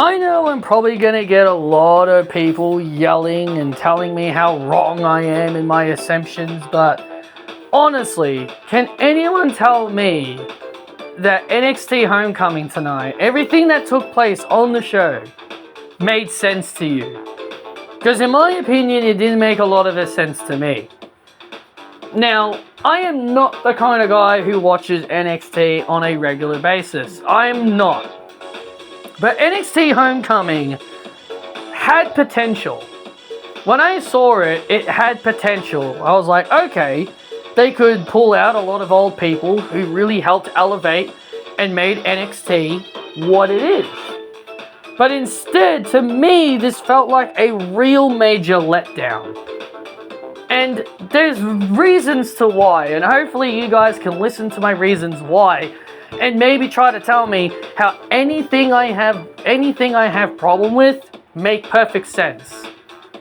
I know I'm probably going to get a lot of people yelling and telling me how wrong I am in my assumptions, but honestly, can anyone tell me that NXT Homecoming tonight, everything that took place on the show, made sense to you? Because in my opinion, it didn't make a lot of sense to me. Now, I am not the kind of guy who watches NXT on a regular basis. I'm not. But NXT Homecoming had potential. When I saw it, it had potential. I was like, okay, they could pull out a lot of old people who really helped elevate and made NXT what it is. But instead, to me, this felt like a real major letdown. And there's reasons to why, and hopefully you guys can listen to my reasons why, and maybe try to tell me how anything I have problem with make perfect sense.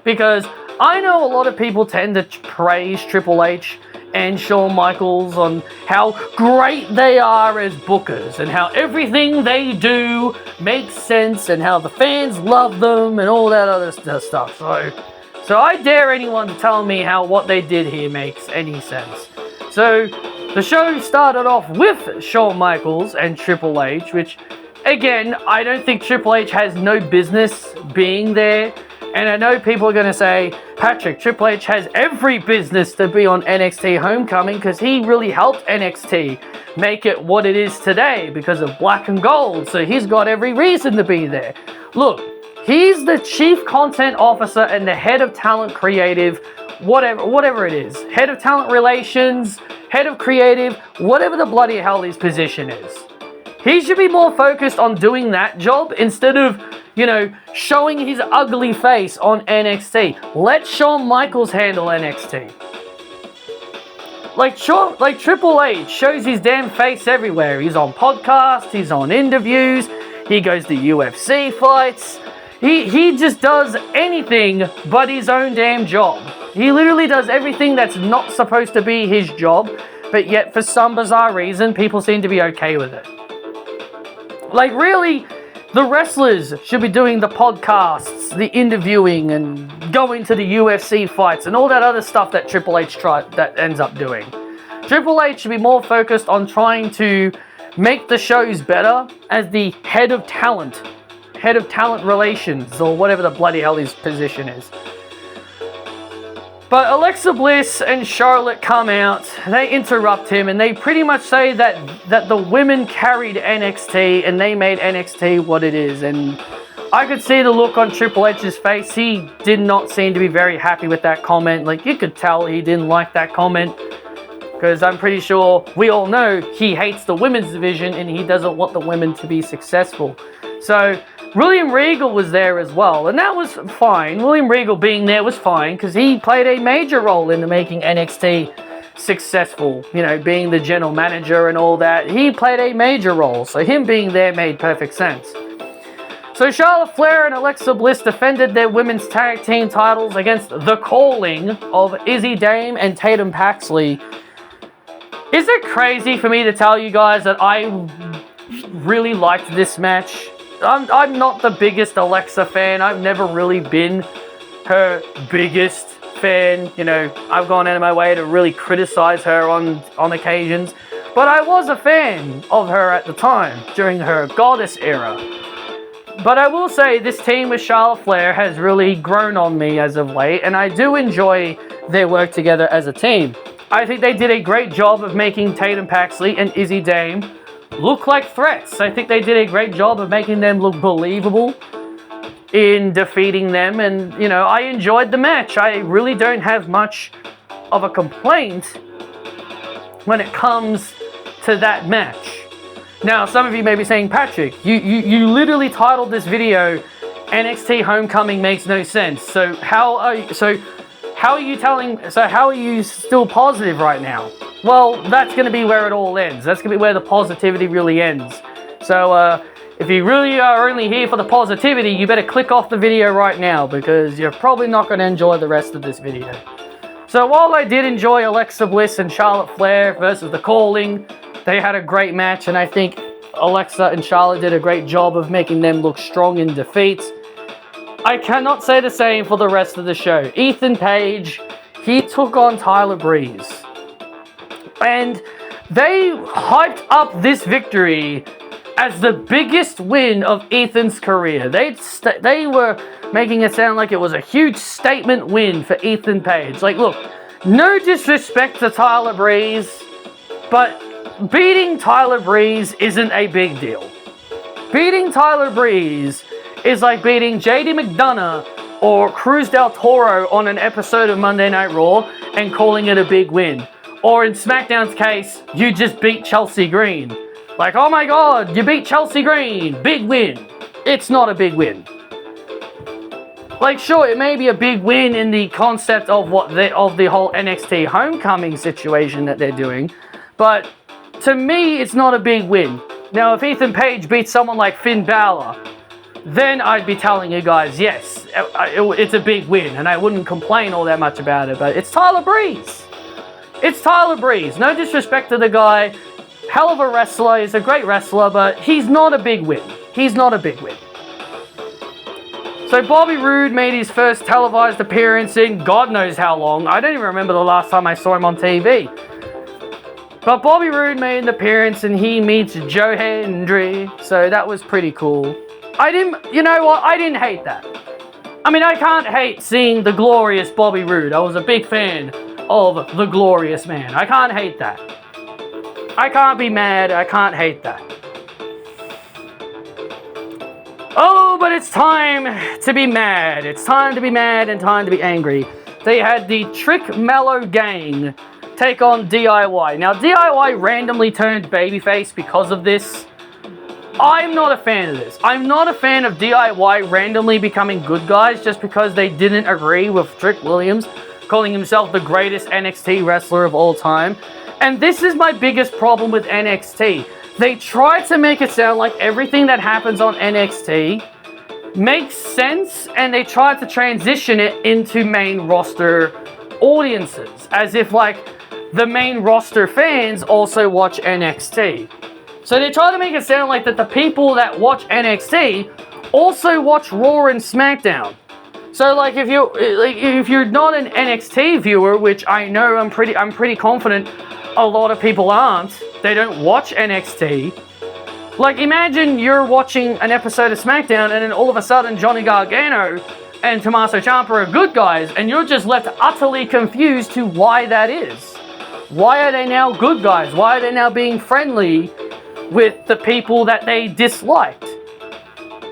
Because I know a lot of people tend to praise Triple H and Shawn Michaels on how great they are as bookers and how everything they do makes sense and how the fans love them and all that other stuff. So I dare anyone to tell me how what they did here makes any sense. So the show started off with Shawn Michaels and Triple H, which, again, I don't think Triple H has no business being there. And I know people are going to say, Patrick, Triple H has every business to be on NXT Homecoming because he really helped NXT make it what it is today because of Black and Gold. So he's got every reason to be there. Look, he's the chief content officer and the head of talent creative, whatever it is. Head of talent relations, head of creative, whatever the bloody hell his position is. He should be more focused on doing that job instead of, showing his ugly face on NXT. Let Shawn Michaels handle NXT. Like Triple H shows his damn face everywhere. He's on podcasts, he's on interviews, he goes to UFC fights. He just does anything but his own damn job. He literally does everything that's not supposed to be his job, but yet for some bizarre reason, people seem to be okay with it. Like, really, the wrestlers should be doing the podcasts, the interviewing, and going to the UFC fights, and all that other stuff that Triple H ends up doing. Triple H should be more focused on trying to make the shows better as the head of talent relations, or whatever the bloody hell his position is. But Alexa Bliss and Charlotte come out, they interrupt him, and they pretty much say that the women carried NXT and they made NXT what it is. And I could see the look on Triple H's face. He did not seem to be very happy with that comment. Like, you could tell he didn't like that comment, because I'm pretty sure we all know he hates the women's division and he doesn't want the women to be successful. So William Regal was there as well, and that was fine. William Regal being there was fine because he played a major role in making NXT successful, being the general manager and all that. He played a major role, so him being there made perfect sense. So Charlotte Flair and Alexa Bliss defended their women's tag team titles against the calling of Izzy Dame and Tatum Paxley. Is it crazy for me to tell you guys that I really liked this match? I'm not the biggest Alexa fan. I've never really been her biggest fan. I've gone out of my way to really criticize her on occasions. But I was a fan of her at the time, during her goddess era. But I will say this team with Charlotte Flair has really grown on me as of late, and I do enjoy their work together as a team. I think they did a great job of making Tatum Paxley and Izzy Dame look like threats. I think they did a great job of making them look believable in defeating them, and I enjoyed the match. I really don't have much of a complaint when it comes to that match. Now, some of you may be saying, Patrick, you literally titled this video NXT Homecoming makes no sense. So how are you still positive right now? Well, that's going to be where it all ends. That's going to be where the positivity really ends. So, if you really are only here for the positivity, you better click off the video right now, because you're probably not going to enjoy the rest of this video. So, while I did enjoy Alexa Bliss and Charlotte Flair versus The Calling, they had a great match, and I think Alexa and Charlotte did a great job of making them look strong in defeats. I cannot say the same for the rest of the show. Ethan Page, he took on Tyler Breeze. And they hyped up this victory as the biggest win of Ethan's career. They were making it sound like it was a huge statement win for Ethan Page. Like, look, no disrespect to Tyler Breeze, but beating Tyler Breeze isn't a big deal. Beating Tyler Breeze is like beating JD McDonough or Cruz del Toro on an episode of Monday Night Raw and calling it a big win. Or in SmackDown's case, you just beat Chelsea Green. Like, oh my god, you beat Chelsea Green, big win. It's not a big win. Like, sure, it may be a big win in the concept of of the whole NXT Homecoming situation that they're doing, but to me, it's not a big win. Now, if Ethan Page beats someone like Finn Balor, then I'd be telling you guys, yes, it's a big win, and I wouldn't complain all that much about it, but it's Tyler Breeze. It's Tyler Breeze. No disrespect to the guy. Hell of a wrestler. He's a great wrestler, but he's not a big win. He's not a big win. So Bobby Roode made his first televised appearance in God knows how long. I don't even remember the last time I saw him on TV. But Bobby Roode made an appearance and he meets Joe Hendry. So that was pretty cool. You know what? I didn't hate that. I mean, I can't hate seeing the glorious Bobby Roode. I was a big fan of the glorious man. I can't hate that. I can't be mad. I can't hate that. Oh, but it's time to be mad. It's time to be mad and time to be angry. They had the Trick Mellow Gang take on DIY. Now, DIY randomly turned babyface because of this. I'm not a fan of this. I'm not a fan of DIY randomly becoming good guys just because they didn't agree with Trick Williams calling himself the greatest NXT wrestler of all time. And this is my biggest problem with NXT. They try to make it sound like everything that happens on NXT makes sense, and they try to transition it into main roster audiences, as if like the main roster fans also watch NXT. So they try to make it sound like that the people that watch NXT also watch Raw and SmackDown. So like if you're not an NXT viewer, which I know I'm pretty confident a lot of people aren't, they don't watch NXT. Like, imagine you're watching an episode of SmackDown and then all of a sudden Johnny Gargano and Tommaso Ciampa are good guys and you're just left utterly confused to why that is. Why are they now good guys? Why are they now being friendly with the people that they disliked?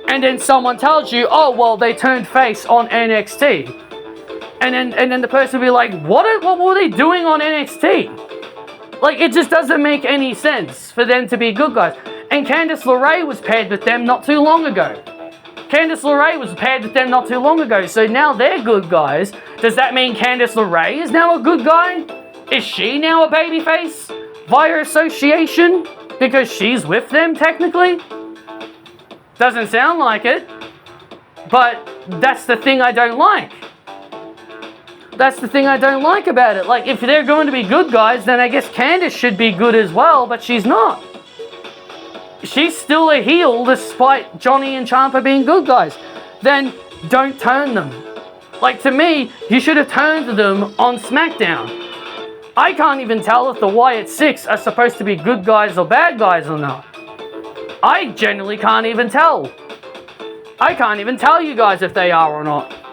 And then someone tells you, oh, well, they turned face on NXT. And then the person will be like, what were they doing on NXT? Like, it just doesn't make any sense for them to be good guys. And Candice LeRae was paired with them not too long ago. So now they're good guys. Does that mean Candice LeRae is now a good guy? Is she now a babyface via association? Because she's with them, technically? Doesn't sound like it. But that's the thing I don't like. That's the thing I don't like about it. Like, if they're going to be good guys, then I guess Candice should be good as well, but she's not. She's still a heel despite Johnny and Ciampa being good guys. Then don't turn them. Like, to me, you should have turned them on SmackDown. I can't even tell if the Wyatt Six are supposed to be good guys or bad guys or not. I genuinely can't even tell. I can't even tell you guys if they are or not.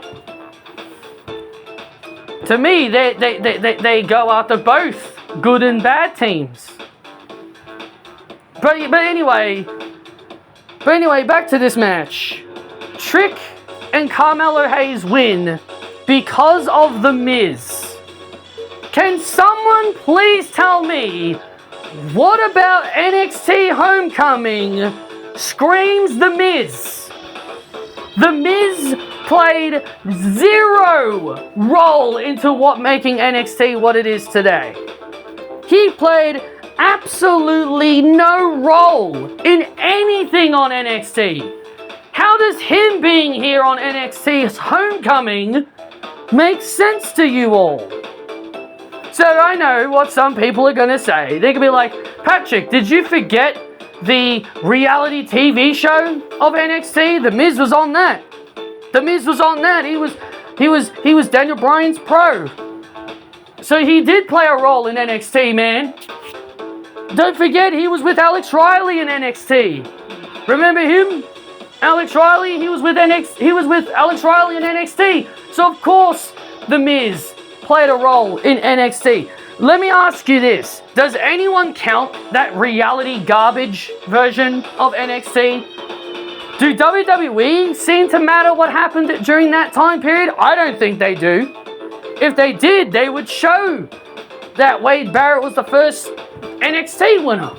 To me, they go after both good and bad teams. But anyway, back to this match. Trick and Carmelo Hayes win because of The Miz. Can someone please tell me what about NXT Homecoming screams The Miz? The Miz played zero role into what making NXT what it is today. He played absolutely no role in anything on NXT. How does him being here on NXT's Homecoming make sense to you all? So I know what some people are going to say. They're going to be like, Patrick, did you forget the reality TV show of NXT. The Miz was on that. The Miz was on that. He was Daniel Bryan's pro. So he did play a role in NXT, man. Don't forget, he was with Alex Riley in NXT. Remember him? Alex Riley, he was with Alex Riley in NXT. So of course, The Miz played a role in NXT. Let me ask you this. Does anyone count that reality garbage version of NXT? Do WWE seem to matter what happened during that time period? I don't think they do. If they did, they would show that Wade Barrett was the first NXT winner.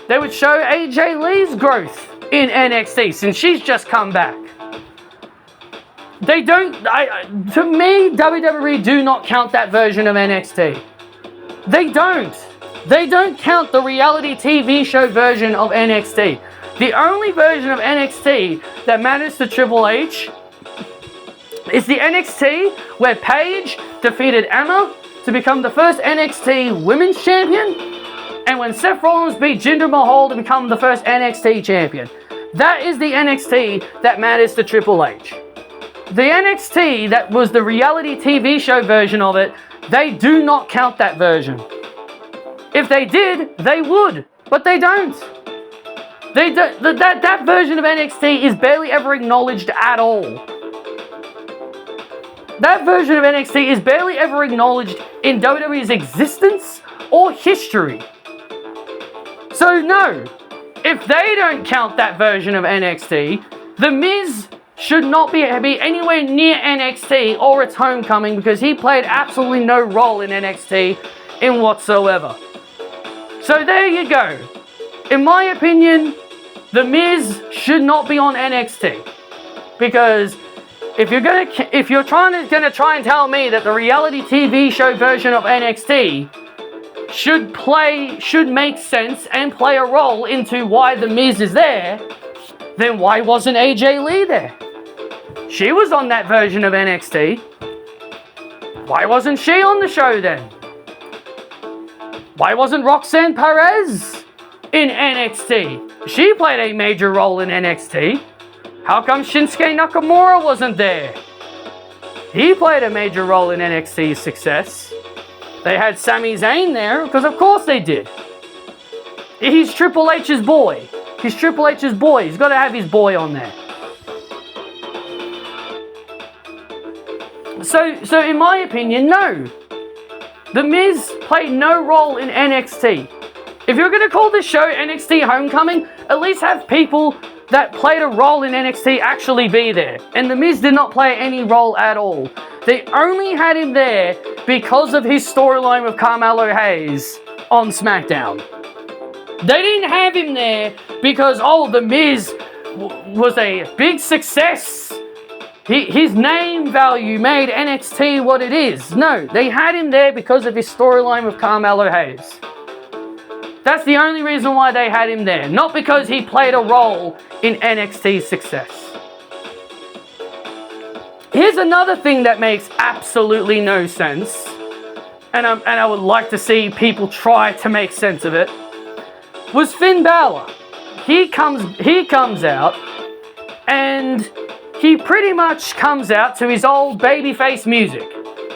They would show AJ Lee's growth in NXT since she's just come back. They don't, to me, WWE do not count that version of NXT. They don't. They don't count the reality TV show version of NXT. The only version of NXT that matters to Triple H is the NXT where Paige defeated Emma to become the first NXT Women's Champion, and when Seth Rollins beat Jinder Mahal to become the first NXT Champion. That is the NXT that matters to Triple H. The NXT that was the reality TV show version of it, they do not count that version. If they did, they would, but they don't. They don't. That version of NXT is barely ever acknowledged at all. That version of NXT is barely ever acknowledged in WWE's existence or history. So no, if they don't count that version of NXT, The Miz should not be anywhere near NXT or its Homecoming because he played absolutely no role in NXT in whatsoever. So there you go. In my opinion, The Miz should not be on NXT because if you're gonna try and tell me that the reality TV show version of NXT should make sense and play a role into why The Miz is there, then why wasn't AJ Lee there? She was on that version of NXT. Why wasn't she on the show then? Why wasn't Roxanne Perez in NXT? She played a major role in NXT. How come Shinsuke Nakamura wasn't there? He played a major role in NXT's success. They had Sami Zayn there, because of course they did. He's Triple H's boy. He's Triple H's boy. He's got to have his boy on there. So in my opinion, no. The Miz played no role in NXT. If you're going to call this show NXT Homecoming, at least have people that played a role in NXT actually be there. And The Miz did not play any role at all. They only had him there because of his storyline with Carmelo Hayes on SmackDown. They didn't have him there because, The Miz was a big success. His name value made NXT what it is. No, they had him there because of his storyline with Carmelo Hayes. That's the only reason why they had him there. Not because he played a role in NXT's success. Here's another thing that makes absolutely no sense. And I would like to see people try to make sense of it. Was Finn Balor. He comes out and he pretty much comes out to his old babyface music.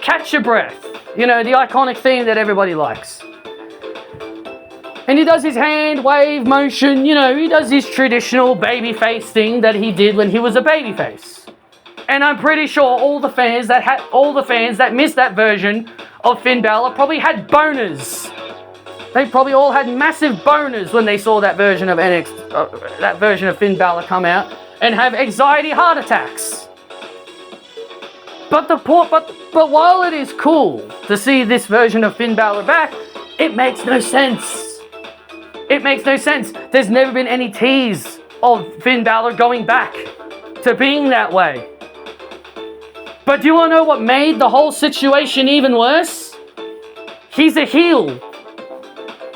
Catch your breath. You know, the iconic theme that everybody likes. And he does his hand wave motion, you know, he does his traditional babyface thing that he did when he was a babyface. And I'm pretty sure all the fans that missed that version of Finn Balor probably had boners. They probably all had massive boners when they saw that version of that version of Finn Balor come out and have anxiety heart attacks. But while it is cool to see this version of Finn Balor back, it makes no sense. It makes no sense. There's never been any tease of Finn Balor going back to being that way. But do you want to know what made the whole situation even worse? He's a heel.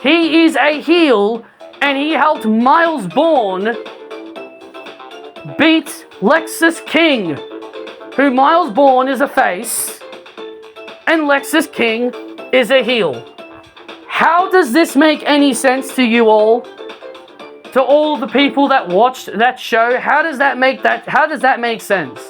He is a heel, and he helped Miles Bourne beat Lexis King, who Miles Bourne is a face, and Lexis King is a heel. How does this make any sense to you all? to all the people that watched that show, how does that make sense?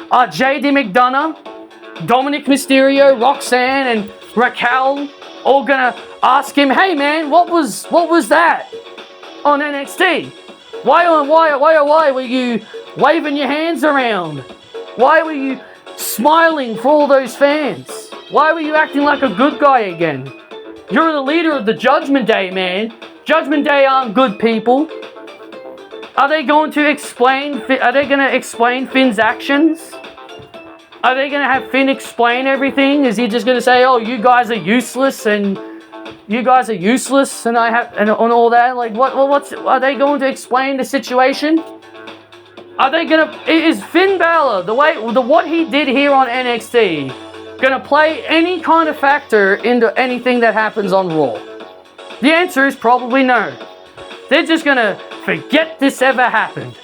Are JD McDonough, Dominic Mysterio, Roxanne, and Raquel all gonna ask him, hey man, what was that on NXT? Why were you waving your hands around? Why were you smiling for all those fans? Why were you acting like a good guy again? You're the leader of the Judgment Day, man. Judgment Day aren't good people. Are they going to explain Finn's actions? Are they going to have Finn explain everything? Is he just going to say, oh, you guys are useless and all that? Like, are they going to explain the situation? Is Finn Balor, what he did here on NXT, gonna play any kind of factor into anything that happens on Raw? The answer is probably no. They're just gonna forget this ever happened.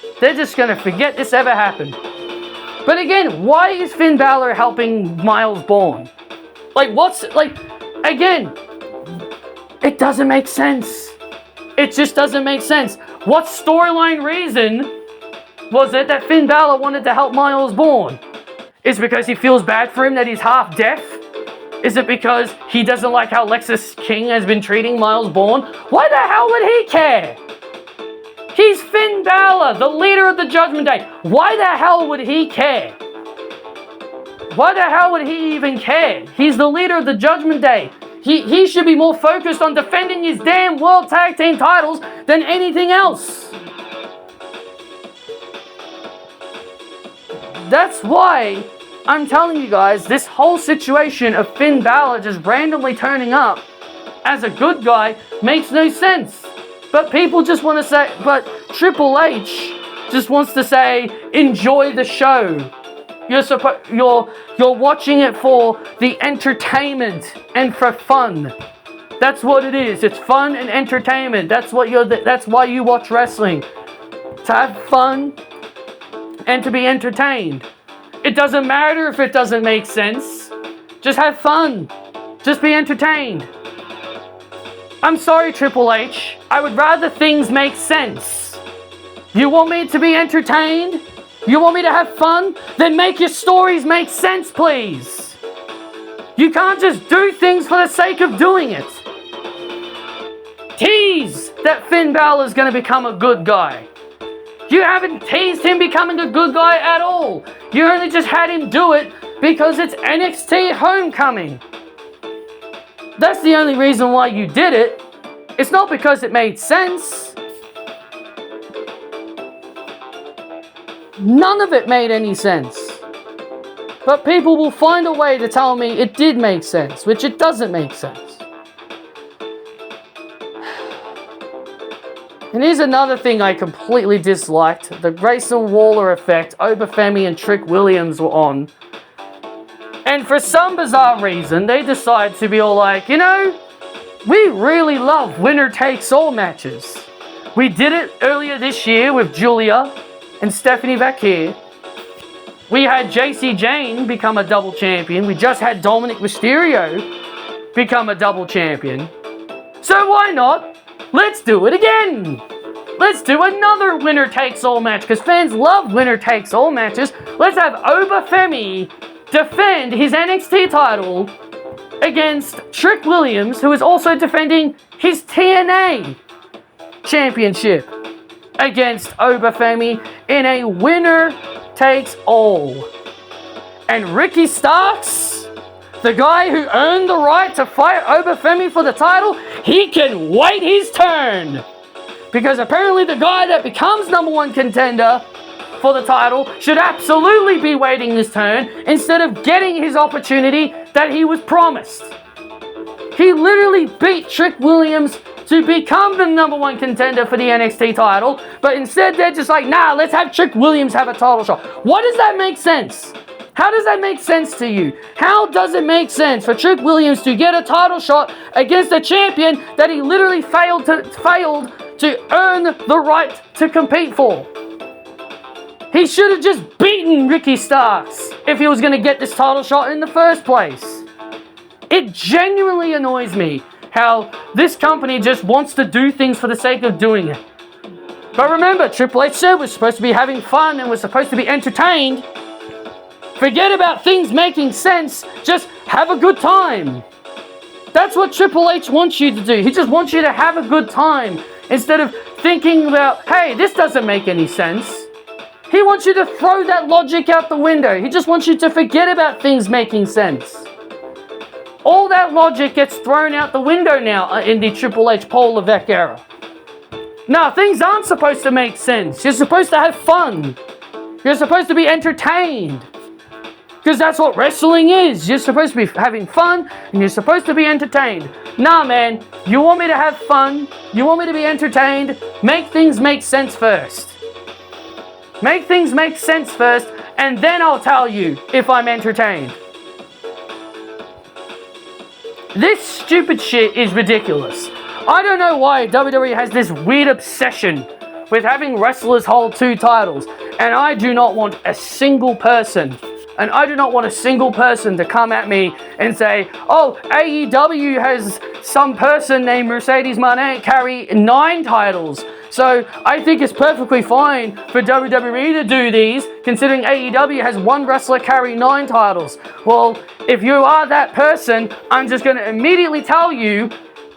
But again, why is Finn Balor helping Miles Bourne? Again, it doesn't make sense. It just doesn't make sense. What storyline reason was it that Finn Balor wanted to help Miles Bourne? Is it because he feels bad for him that he's half deaf? Is it because he doesn't like how Lexis King has been treating Miles Bourne? Why the hell would he care? He's Finn Balor, the leader of the Judgment Day. Why the hell would he care? Why the hell would he even care? He's the leader of the Judgment Day. He should be more focused on defending his damn World Tag Team titles than anything else. That's why I'm telling you guys, this whole situation of Finn Balor just randomly turning up as a good guy makes no sense. But people just want to say, but Triple H just wants to say, enjoy the show. You're watching it for the entertainment and for fun. That's what it is. It's fun and entertainment. That's why you watch wrestling. To have fun and to be entertained. It doesn't matter if it doesn't make sense. Just have fun. Just be entertained. I'm sorry, Triple H. I would rather things make sense. You want me to be entertained? You want me to have fun? Then make your stories make sense, please. You can't just do things for the sake of doing it. Tease that Finn Balor is going to become a good guy. You haven't teased him becoming a good guy at all. You only just had him do it because it's NXT Homecoming. That's the only reason why you did it. It's not because it made sense. None of it made any sense. But people will find a way to tell me it did make sense, which it doesn't make sense. And here's another thing I completely disliked. The Grayson Waller effect Obafemi and Trick Williams were on. And for some bizarre reason, they decide to be all like, you know, we really love winner takes all matches. We did it earlier this year with Julia and Stephanie Bakir. We had JC Jane become a double champion. We just had Dominic Mysterio become a double champion. So why not? Let's do it again. Let's do another winner takes all match because fans love winner takes all matches. Let's have Obafemi defend his NXT title against Trick Williams, who is also defending his TNA championship against Obafemi in a winner takes all. And Ricky Starks, the guy who earned the right to fight Obafemi for the title, he can wait his turn. Because apparently the guy that becomes number one contender for the title should absolutely be waiting his turn instead of getting his opportunity that he was promised. He literally beat Trick Williams to become the number one contender for the NXT title, but instead they're just like, nah, let's have Trick Williams have a title shot. What does that make sense? How does that make sense to you? How does it make sense for Trick Williams to get a title shot against a champion that he literally failed to earn the right to compete for? He should have just beaten Ricky Starks if he was going to get this title shot in the first place. It genuinely annoys me how this company just wants to do things for the sake of doing it. But remember, Triple H said we're supposed to be having fun and we're supposed to be entertained. Forget about things making sense. Just have a good time. That's what Triple H wants you to do. He just wants you to have a good time instead of thinking about, hey, this doesn't make any sense. He wants you to throw that logic out the window. He just wants you to forget about things making sense. All that logic gets thrown out the window now in the Triple H Paul Levesque era. No, things aren't supposed to make sense. You're supposed to have fun. You're supposed to be entertained. Because that's what wrestling is. You're supposed to be having fun and you're supposed to be entertained. Nah, man. You want me to have fun? You want me to be entertained? Make things make sense first. Make things make sense first, and then I'll tell you if I'm entertained. This stupid shit is ridiculous. I don't know why WWE has this weird obsession with having wrestlers hold 2 titles, and I do not want a single person to come at me and say, oh, AEW has some person named Mercedes Moné carry 9 titles. So I think it's perfectly fine for WWE to do these, considering AEW has 1 wrestler carry 9 titles. Well, if you are that person, I'm just going to immediately tell you,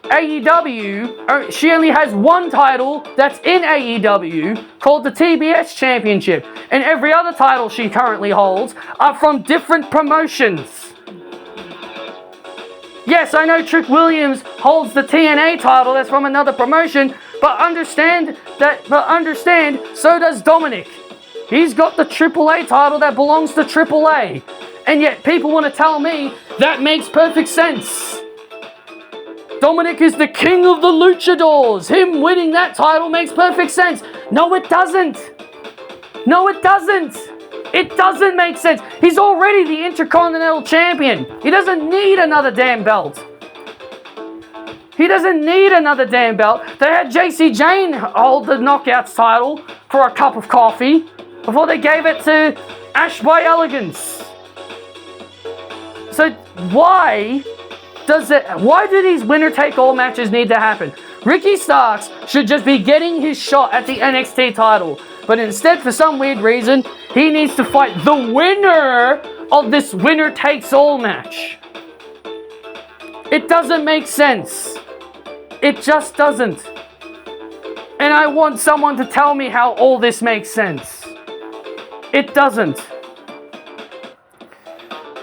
AEW, she only has 1 title that's in AEW called the TBS Championship. And every other title she currently holds are from different promotions. Yes, I know Trick Williams holds the TNA title that's from another promotion, but understand, so does Dominic. He's got the AAA title that belongs to AAA. And yet people want to tell me that makes perfect sense. Dominic is the king of the luchadors. Him winning that title makes perfect sense. No, it doesn't. No, it doesn't. It doesn't make sense. He's already the Intercontinental Champion. He doesn't need another damn belt. He doesn't need another damn belt. They had JC Jane hold the Knockouts title for a cup of coffee before they gave it to Ash by Elegance. So why do these winner-take-all matches need to happen? Ricky Starks should just be getting his shot at the NXT title. But instead, for some weird reason, he needs to fight the winner of this winner-takes-all match. It doesn't make sense. It just doesn't. And I want someone to tell me how all this makes sense. It doesn't.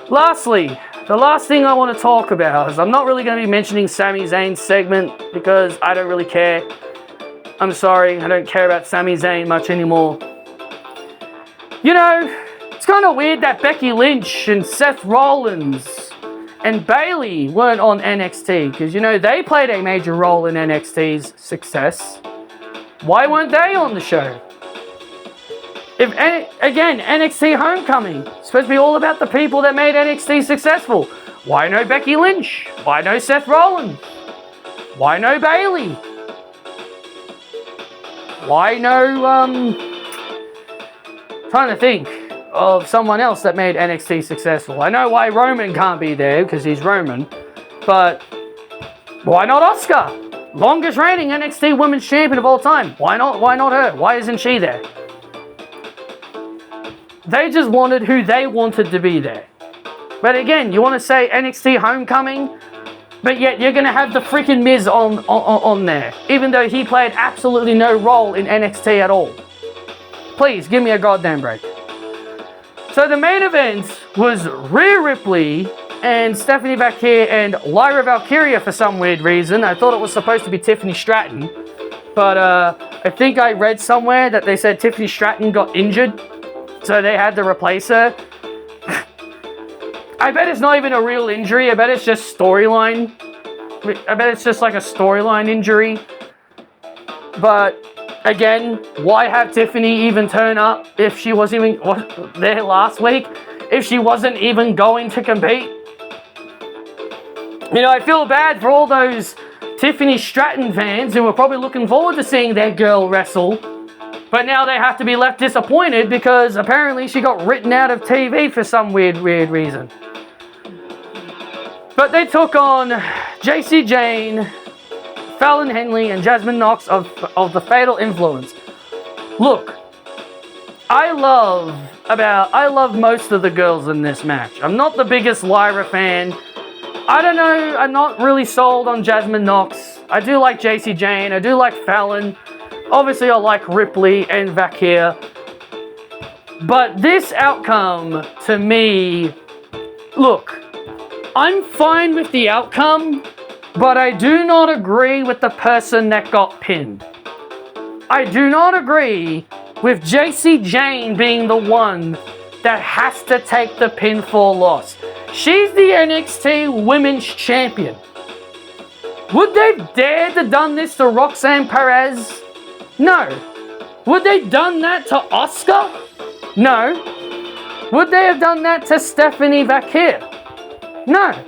Lastly, the last thing I want to talk about is I'm not really going to be mentioning Sami Zayn's segment because I don't really care. I'm sorry, I don't care about Sami Zayn much anymore. You know, it's kind of weird that Becky Lynch and Seth Rollins and Bayley weren't on NXT because, you know, they played a major role in NXT's success. Why weren't they on the show? Again, NXT Homecoming, it's supposed to be all about the people that made NXT successful. Why no Becky Lynch? Why no Seth Rollins? Why no Bayley? Why no, trying to think of someone else that made NXT successful. I know why Roman can't be there because he's Roman, but why not Asuka? Longest reigning NXT Women's Champion of all time. Why not her? Why isn't she there? They just wanted who they wanted to be there. But again, you want to say NXT Homecoming, but yet you're going to have the freaking Miz on there, even though he played absolutely no role in NXT at all. Please, give me a goddamn break. So the main event was Rhea Ripley and Stephanie Bakir and Lyra Valkyria for some weird reason. I thought it was supposed to be Tiffany Stratton, but I think I read somewhere that they said Tiffany Stratton got injured, so they had to replace her. I bet it's not even a real injury. I bet it's just storyline. I bet it's just like a storyline injury. But again, why have Tiffany even turn up if she wasn't even there last week? If she wasn't even going to compete? You know, I feel bad for all those Tiffany Stratton fans who were probably looking forward to seeing their girl wrestle. But now they have to be left disappointed because apparently she got written out of TV for some weird reason. But they took on JC Jane, Fallon Henley, and Jasmine Knox of the Fatal Influence. Look, I love most of the girls in this match. I'm not the biggest Lyra fan. I don't know, I'm not really sold on Jasmine Knox. I do like Jacy Jayne, I do like Fallon. Obviously I like Ripley and Vakir. But this outcome, to me, look, I'm fine with the outcome, but I do not agree with the person that got pinned. I do not agree with Jacy Jayne being the one that has to take the pinfall loss. She's the NXT Women's Champion. Would they dare to done this to Roxanne Perez? No. Would they done that to Asuka? No. Would they have done that to Stephanie Vakir? No.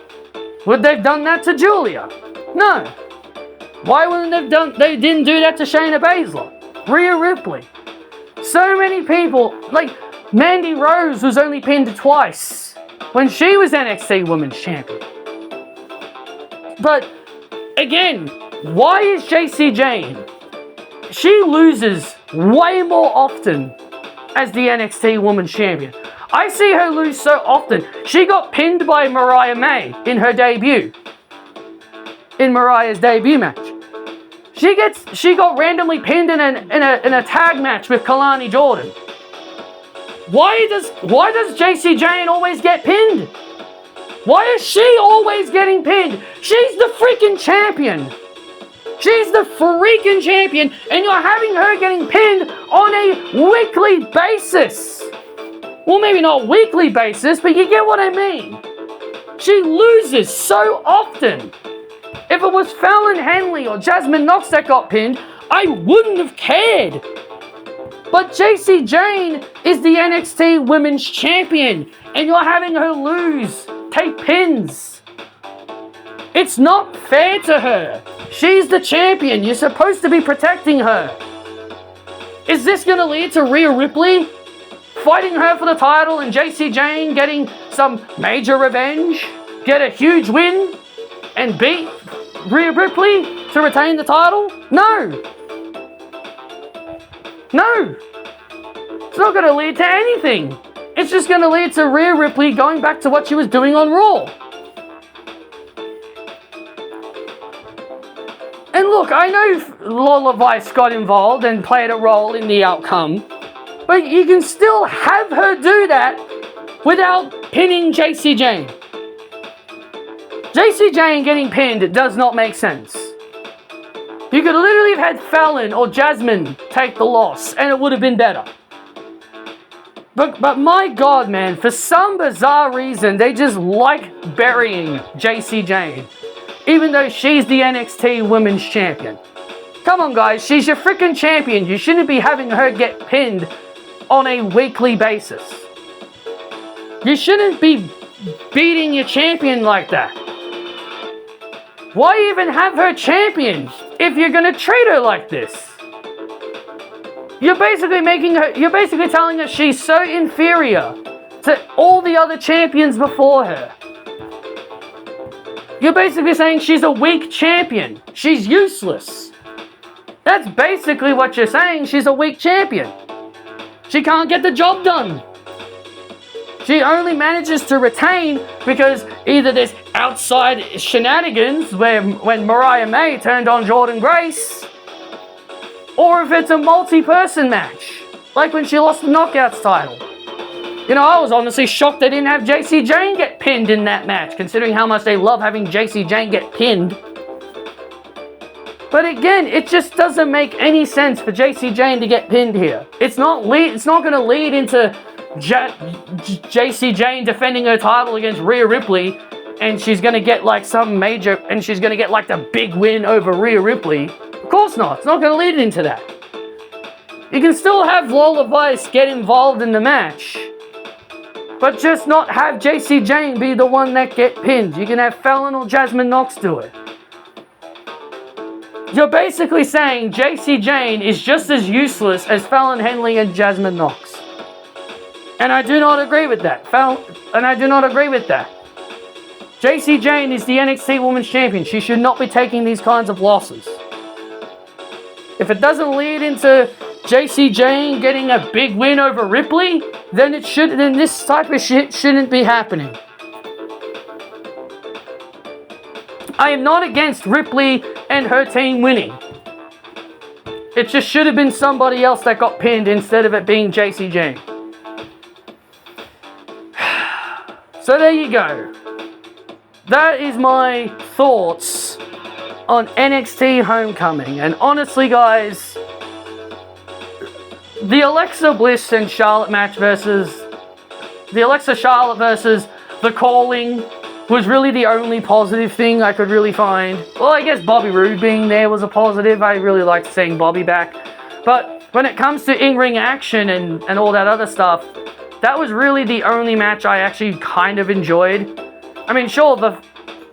Would they have done that to Julia? No. Why wouldn't they didn't do that to Shayna Baszler? Rhea Ripley. So many people, like Mandy Rose was only pinned twice when she was NXT Women's Champion. But again, why is Jacy Jayne? She loses way more often as the NXT Women's Champion. I see her lose so often. She got pinned by Mariah May in her debut. In Mariah's debut match. She got randomly pinned in a tag match with Kalani Jordan. Why does Jacy Jayne always get pinned? Why is she always getting pinned? She's the freaking champion. She's the freaking champion, and you're having her getting pinned on a weekly basis. Well, maybe not weekly basis, but you get what I mean. She loses so often. If it was Fallon Henley or Jasmine Knox that got pinned, I wouldn't have cared. But Jacy Jayne is the NXT Women's Champion, and you're having her lose, take pins. It's not fair to her. She's the champion. You're supposed to be protecting her. Is this going to lead to Rhea Ripley fighting her for the title and Jacy Jayne getting some major revenge, get a huge win, and beat Rhea Ripley to retain the title? No. No. It's not going to lead to anything. It's just going to lead to Rhea Ripley going back to what she was doing on Raw. And look, I know Lola Vice got involved and played a role in the outcome, but you can still have her do that without pinning Jacy Jayne. Jacy Jayne getting pinned does not make sense. You could literally have had Fallon or Jasmine take the loss and it would have been better. But my God, man, for some bizarre reason, they just like burying Jacy Jayne, even though she's the NXT Women's Champion. Come on, guys, she's your freaking champion. You shouldn't be having her get pinned on a weekly basis. You shouldn't be beating your champion like that. Why even have her champion if you're gonna treat her like this? You're basically telling her she's so inferior to all the other champions before her. You're basically saying she's a weak champion. She's useless. That's basically what you're saying. She's a weak champion. She can't get the job done. She only manages to retain because either there's outside shenanigans when Mariah May turned on Jordynne Grace, or if it's a multi-person match, like when she lost the Knockouts title. You know, I was honestly shocked they didn't have Jacy Jayne get pinned in that match, considering how much they love having Jacy Jayne get pinned. But again, it just doesn't make any sense for Jacy Jayne to get pinned here. It's not going to lead into Jacy Jayne defending her title against Rhea Ripley, and she's going to get like some major, and she's going to get like the big win over Rhea Ripley. Of course not. It's not going to lead into that. You can still have Lola Vice get involved in the match, but just not have Jacy Jayne be the one that get pinned. You can have Fallon or Jasmine Knox do it. You're basically saying Jacy Jayne is just as useless as Fallon Henley and Jasmine Knox. And I do not agree with that. Jacy Jayne is the NXT Women's Champion. She should not be taking these kinds of losses. If it doesn't lead into JC Jane getting a big win over Ripley, then this type of shit shouldn't be happening. I am not against Ripley and her team winning. It just should have been somebody else that got pinned instead of it being JC Jane. So there you go. That is my thoughts on NXT Homecoming. And honestly, guys, the Alexa Bliss and Charlotte match versus The Calling was really the only positive thing I could really find. Well, I guess Bobby Roode being there was a positive. I really liked seeing Bobby back. But when it comes to in-ring action and all that other stuff, that was really the only match I actually kind of enjoyed. I mean, sure, the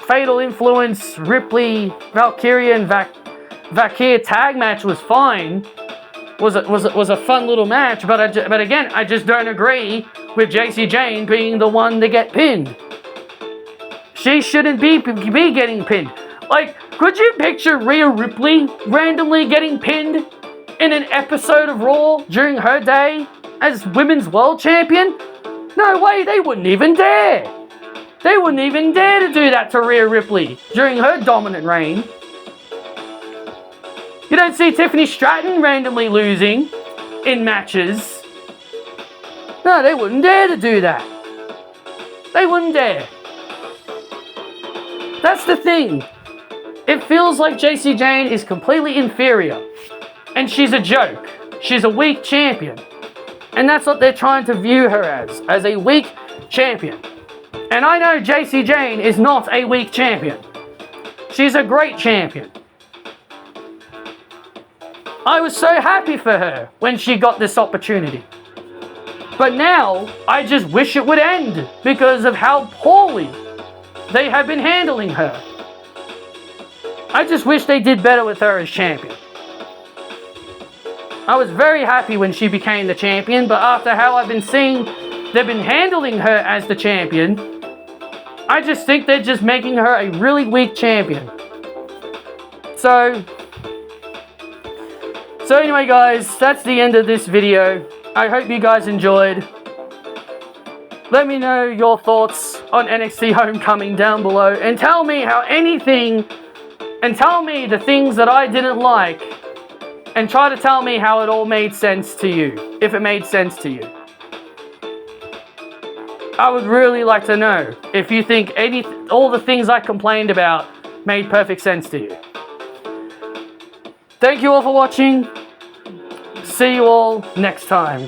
Fatal Influence, Ripley, Valkyria, and Vakir tag match was fine. Was a fun little match, but again, I just don't agree with JC Jane being the one to get pinned. She shouldn't be getting pinned. Like, could you picture Rhea Ripley randomly getting pinned in an episode of Raw during her day as Women's World Champion? No way, they wouldn't even dare. They wouldn't even dare to do that to Rhea Ripley during her dominant reign. You don't see Tiffany Stratton randomly losing in matches. No, they wouldn't dare to do that. They wouldn't dare. That's the thing. It feels like JC Jane is completely inferior. And she's a joke. She's a weak champion. And that's what they're trying to view her as a weak champion. And I know JC Jane is not a weak champion. She's a great champion. I was so happy for her when she got this opportunity. But now, I just wish it would end because of how poorly they have been handling her. I just wish they did better with her as champion. I was very happy when she became the champion, but after how I've been seeing they've been handling her as the champion, I just think they're just making her a really weak champion. So anyway, guys, that's the end of this video. I hope you guys enjoyed. Let me know your thoughts on NXT Homecoming down below, and tell me the things that I didn't like, and try to tell me how it all made sense to you, if it made sense to you. I would really like to know if you think all the things I complained about made perfect sense to you. Thank you all for watching. See you all next time.